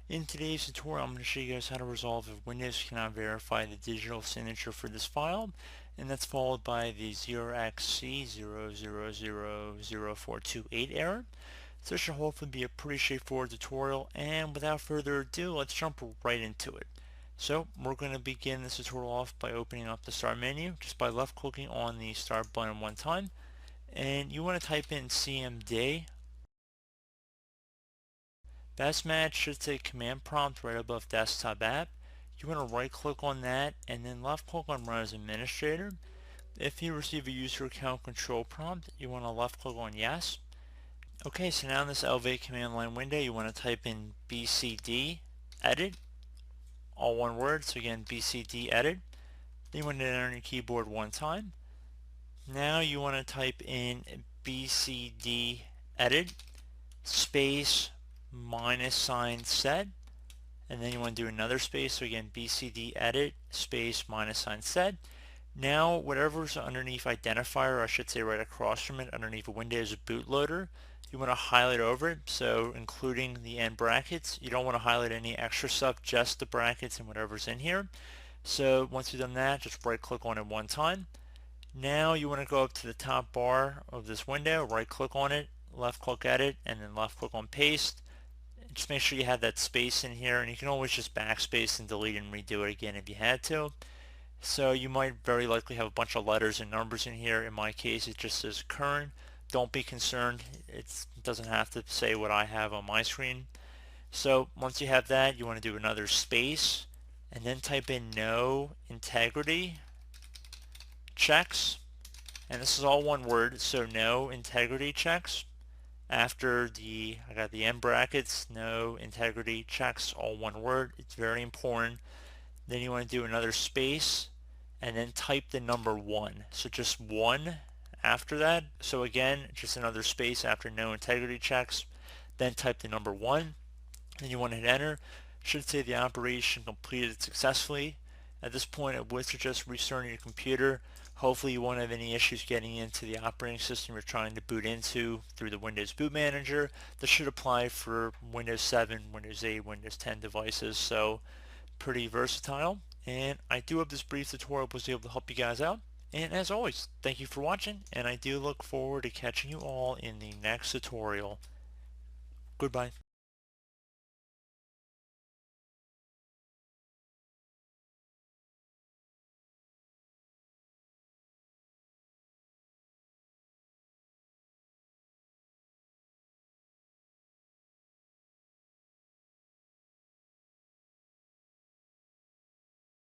In today's tutorial, I'm going to show you guys how to resolve if Windows cannot verify the digital signature for this file, and that's followed by the 0xC0000428 error. So this should hopefully be a pretty straightforward tutorial, and without further ado, let's jump right into it. So we're going to begin this tutorial off by opening up the Start menu, just by left clicking on the Start button one time, and you want to type in CMD. Best match should say command prompt right above desktop app. You want to right click on that and then left click on run as administrator. If you receive a user account control prompt, you want to left click on yes. Okay, so now in this Elevate command line window, you want to type in BCD edit, all one word. So again, BCD edit. Then you want to enter on your keyboard one time. Now you want to type in BCD edit space minus sign set, and then you want to do another space. So again, BCD edit space minus sign set. Now whatever's underneath identifier, or I should say right across from it underneath a Windows bootloader, you want to highlight over it, so including the end brackets. You don't want to highlight any extra stuff, just the brackets and whatever's in here. So once you've done that, just right click on it one time. Now you want to go up to the top bar of this window, right click on it, left click edit, and then left click on paste. Just make sure you have that space in here, and you can always just backspace and delete and redo it again if you had to. So you might very likely have a bunch of letters and numbers in here. In my case, it just says current. Don't be concerned. It doesn't have to say what I have on my screen. So once you have that, you want to do another space and then type in no integrity checks. And this is all one word, so no integrity checks. After I got the end brackets, no integrity checks, all one word. It's very important. Then you want to do another space and then type the number 1. So just 1 after that. So again, just another space after no integrity checks. Then type the number 1. Then you want to hit enter. Should say the operation completed successfully. At this point, it would suggest restarting your computer. Hopefully you won't have any issues getting into the operating system you're trying to boot into through the Windows Boot Manager. This should apply for Windows 7, Windows 8, Windows 10 devices, so pretty versatile. And I do hope this brief tutorial was able to help you guys out. And as always, thank you for watching, and I do look forward to catching you all in the next tutorial. Goodbye.